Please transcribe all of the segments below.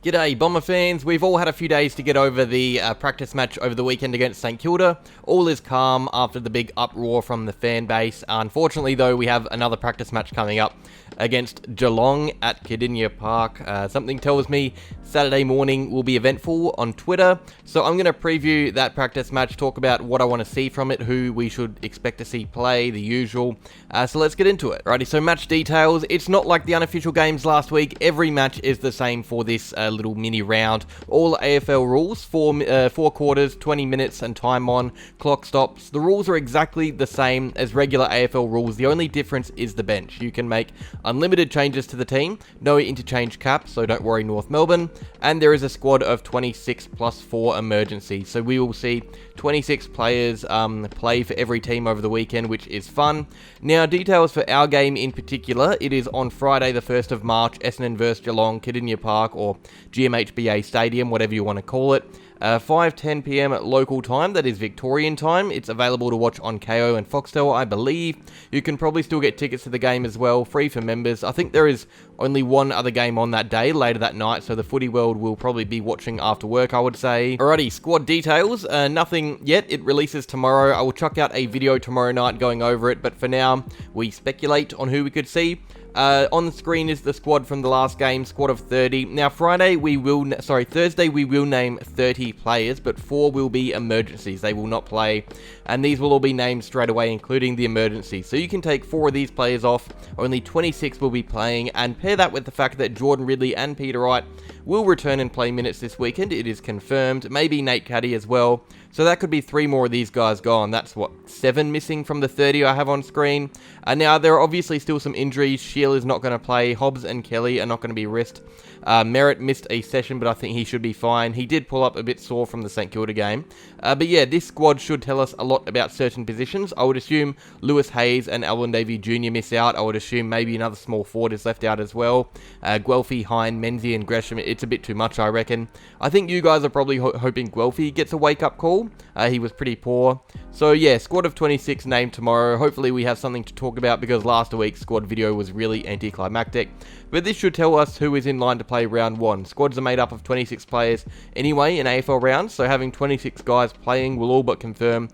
G'day Bomber fans, we've all had a few days to get over the practice match over the weekend against St Kilda. All is calm after the big uproar from the fan base. Unfortunately though, we have another practice match coming up against Geelong at Geelong Park. Something tells me Saturday morning will be eventful on Twitter, so I'm going to preview that practice match, talk about what I want to see from it, who we should expect to see play, the usual. So let's get into it. Alrighty, so match details. It's not like the unofficial games last week. Every match is the same for this little mini round. All AFL rules, four quarters, 20 minutes and time on, clock stops. The rules are exactly the same as regular AFL rules. The only difference is the bench. You can make unlimited changes to the team, no interchange cap, so don't worry North Melbourne, and there is a squad of 26 plus 4 emergencies, so we will see 26 players play for every team over the weekend, which is fun. Now, details for our game in particular, it is on Friday the 1st of March, Essendon vs Geelong, Geelong Park, or GMHBA Stadium, whatever you want to call it. 5:10 PM local time, that is Victorian time. It's available to watch on KO and Foxtel, I believe. You can probably still get tickets to the game as well, free for members. I think there is only one other game on that day, later that night, so the footy world will probably be watching after work, I would say. Alrighty, squad details. Nothing yet. It releases tomorrow. I will chuck out a video tomorrow night going over it, but for now, we speculate on who we could see. On the screen is the squad from the last game, squad of 30. Now, Thursday we will name 30 players, but 4 will be emergencies. They will not play, and these will all be named straight away, including the emergencies. So you can take 4 of these players off, only 26 will be playing, and pair that with the fact that Jordan Ridley and Peter Wright will return and play minutes this weekend. It is confirmed. Maybe Nate Caddy as well. So that could be 3 more of these guys gone. That's, 7 missing from the 30 I have on screen. Now, there are obviously still some injuries. Shield is not going to play. Hobbs and Kelly are not going to be risked. Merritt missed a session, but I think he should be fine. He did pull up a bit sore from the St Kilda game. But yeah, this squad should tell us a lot about certain positions. I would assume Lewis Hayes and Alwyn Davey Jr. miss out. I would assume maybe another small forward is left out as well. Guelphy, Hine, Menzies and Gresham, it's a bit too much, I reckon. I think you guys are probably hoping Guelphy gets a wake-up call. He was pretty poor. So yeah, squad of 26 named tomorrow. Hopefully we have something to talk about, because last week's squad video was really anticlimactic. But this should tell us who is in line to play round 1. Squads are made up of 26 players anyway in AFL rounds, so having 26 guys playing will all but confirm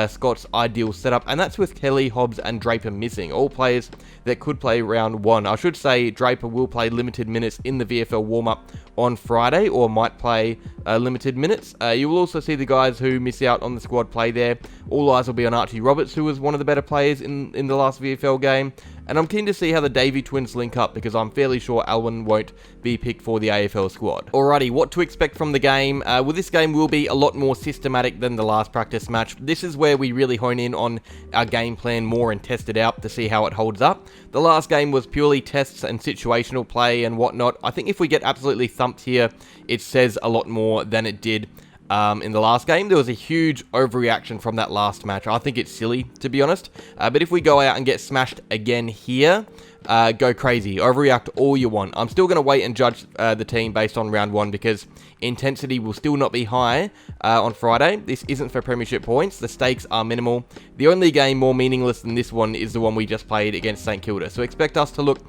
Scott's ideal setup, and that's with Kelly, Hobbs and Draper missing. All players that could play round 1. I should say Draper will play limited minutes in the VFL warm-up on Friday, or might play limited minutes. You will also see the guys who miss out on the squad play there. All eyes will be on Archie Roberts, who was one of the better players in the last VFL game. And I'm keen to see how the Davey twins link up, because I'm fairly sure Alwyn won't be picked for the AFL squad. Alrighty, what to expect from the game? Well, this game will be a lot more systematic than the last practice match. This is where we really hone in on our game plan more and test it out to see how it holds up. The last game was purely tests and situational play and whatnot. I think if we get absolutely thumped here, it says a lot more than it did in the last game. There was a huge overreaction from that last match. I think it's silly, to be honest. But if we go out and get smashed again here, go crazy. Overreact all you want. I'm still going to wait and judge the team based on round 1, because intensity will still not be high on Friday. This isn't for premiership points. The stakes are minimal. The only game more meaningless than this one is the one we just played against St Kilda. So expect us to look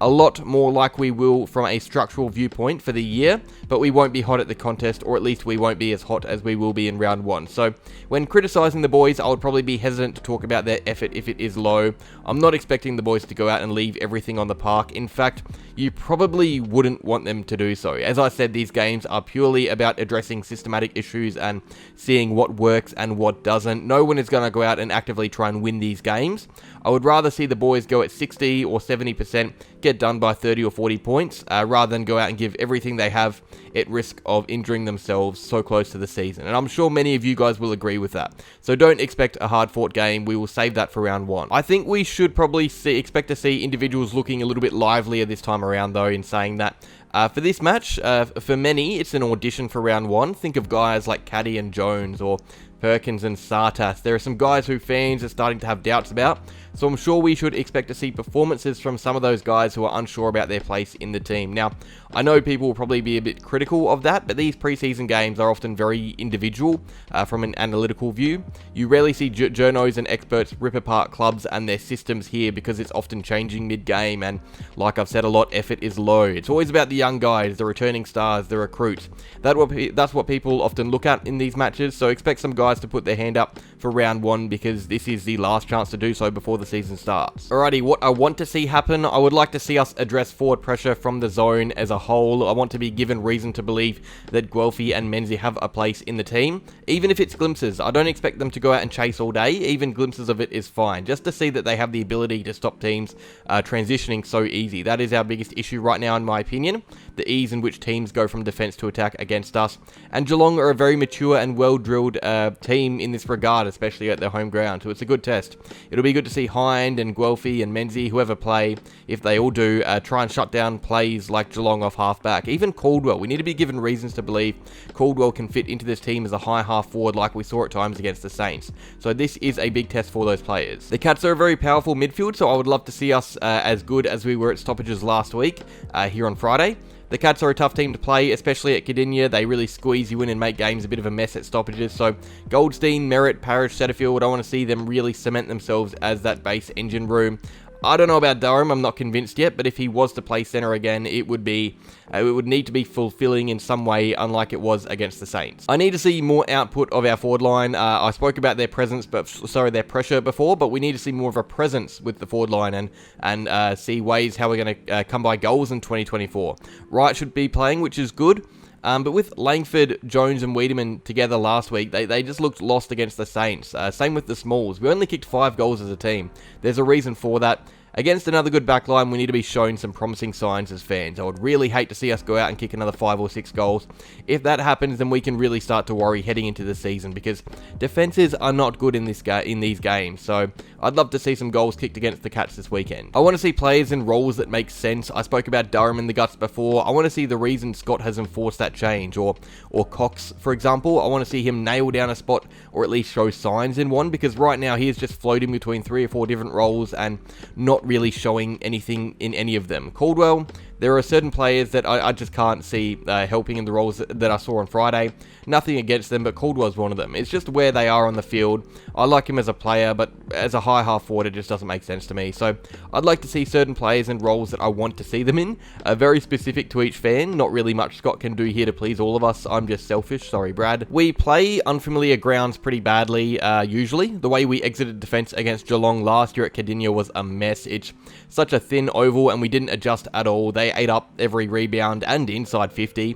a lot more like we will from a structural viewpoint for the year, but we won't be hot at the contest, or at least we won't be as hot as we will be in round 1. So when criticising the boys, I would probably be hesitant to talk about their effort if it is low. I'm not expecting the boys to go out and leave everything on the park. In fact, you probably wouldn't want them to do so. As I said, these games are purely about addressing systematic issues and seeing what works and what doesn't. No one is going to go out and actively try and win these games. I would rather see the boys go at 60 or 70%, get done by 30 or 40 points, rather than go out and give everything they have at risk of injuring themselves so close to the season. And I'm sure many of you guys will agree with that. So don't expect a hard-fought game. We will save that for round 1. I think we should probably expect to see individuals looking a little bit livelier this time around, though, in saying that. For this match, for many, it's an audition for round 1. Think of guys like Caddy and Jones, or Perkins and Sartas. There are some guys who fans are starting to have doubts about, so I'm sure we should expect to see performances from some of those guys who are unsure about their place in the team. Now, I know people will probably be a bit critical of that, but these preseason games are often very individual from an analytical view. You rarely see journos and experts rip apart clubs and their systems here because it's often changing mid-game, and like I've said a lot, effort is low. It's always about the young guys, the returning stars, the recruits. That's what people often look at in these matches, so expect some guys to put their hand up for round 1 because this is the last chance to do so before the season starts. Alrighty, what I want to see happen, I would like to see us address forward pressure from the zone as a whole. I want to be given reason to believe that Guelphy and Menzies have a place in the team, even if it's glimpses. I don't expect them to go out and chase all day, even glimpses of it is fine, just to see that they have the ability to stop teams transitioning so easy. That is our biggest issue right now in my opinion, the ease in which teams go from defence to attack against us, and Geelong are a very mature and well-drilled team in this regard, especially at their home ground, so it's a good test. It'll be good to see Hind and Guelphy and Menzies, whoever play, if they all do, try and shut down plays like Geelong off half-back. Even Caldwell, we need to be given reasons to believe Caldwell can fit into this team as a high half-forward like we saw at times against the Saints. So this is a big test for those players. The Cats are a very powerful midfield, so I would love to see us as good as we were at stoppages last week here on Friday. The Cats are a tough team to play, especially at Cardinia. They really squeeze you in and make games a bit of a mess at stoppages. So Goldstein, Merritt, Parrish, Setterfield, I want to see them really cement themselves as that base engine room. I don't know about Durham, I'm not convinced yet, but if he was to play centre again, it would need to be fulfilling in some way, unlike it was against the Saints. I need to see more output of our forward line. I spoke about their pressure before, but we need to see more of a presence with the forward line and see ways how we're going to come by goals in 2024. Wright should be playing, which is good. But with Langford, Jones and Wiedemann together last week, they just looked lost against the Saints. Same with the Smalls. We only kicked 5 goals as a team. There's a reason for that. Against another good backline, we need to be shown some promising signs as fans. I would really hate to see us go out and kick another 5 or 6 goals. If that happens, then we can really start to worry heading into the season, because defenses are not good in these games. So I'd love to see some goals kicked against the Cats this weekend. I want to see players in roles that make sense. I spoke about Durham in the guts before. I want to see the reason Scott has enforced that change, or Cox, for example. I want to see him nail down a spot, or at least show signs in one, because right now he is just floating between 3 or 4 different roles and not really showing anything in any of them. Caldwell, there are certain players that I just can't see helping in the roles that I saw on Friday. Nothing against them, but Caldwell's one of them. It's just where they are on the field. I like him as a player, but as a high half forward, it just doesn't make sense to me. So I'd like to see certain players in roles that I want to see them in. Very specific to each fan. Not really much Scott can do here to please all of us. I'm just selfish. Sorry, Brad. We play unfamiliar grounds pretty badly, usually. The way we exited defence against Geelong last year at Cardinia was a mess. It's such a thin oval, and we didn't adjust at all. They ate up every rebound and inside 50.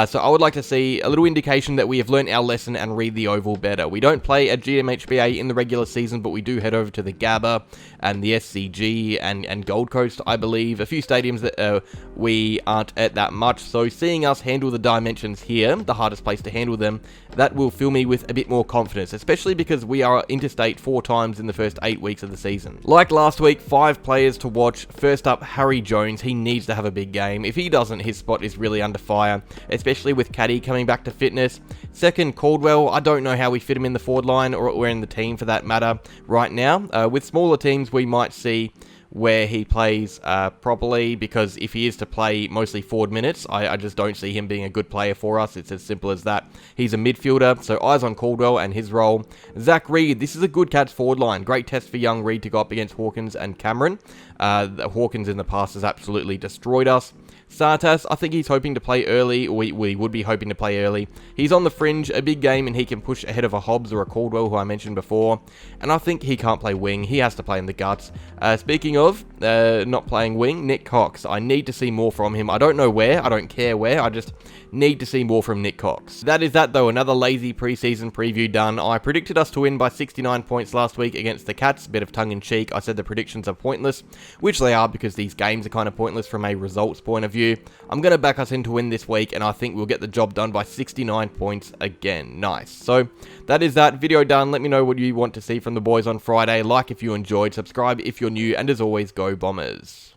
So I would like to see a little indication that we have learnt our lesson and read the oval better. We don't play at GMHBA in the regular season, but we do head over to the Gabba and the SCG and Gold Coast, I believe. A few stadiums that we aren't at that much. So seeing us handle the dimensions here, the hardest place to handle them, that will fill me with a bit more confidence, especially because we are interstate 4 times in the first 8 weeks of the season. Like last week, 5 players to watch. First up, Harry Jones. He needs to have a big game. If he doesn't, his spot is really under fire, especially with Caddy coming back to fitness. Second, Caldwell. I don't know how we fit him in the forward line or in the team for that matter right now. With smaller teams, we might see where he plays properly, because if he is to play mostly forward minutes, I just don't see him being a good player for us. It's as simple as that. He's a midfielder, so eyes on Caldwell and his role. Zach Reed, this is a good Cats forward line. Great test for young Reed to go up against Hawkins and Cameron. Hawkins in the past has absolutely destroyed us. Sartas, I think he's hoping to play early. We would be hoping to play early. He's on the fringe, a big game, and he can push ahead of a Hobbs or a Caldwell, who I mentioned before. And I think he can't play wing. He has to play in the guts. Speaking of not playing wing, Nick Cox. I need to see more from him. I don't know where. I don't care where. I just need to see more from Nick Cox. That is that, though. Another lazy preseason preview done. I predicted us to win by 69 points last week against the Cats. A bit of tongue-in-cheek. I said the predictions are pointless, which they are, because these games are kind of pointless from a results point of view. I'm going to back us in to win this week, and I think we'll get the job done by 69 points again. Nice. So that is that. Video done. Let me know what you want to see from the boys on Friday. Like if you enjoyed, subscribe if you're new, and as always, go Bombers.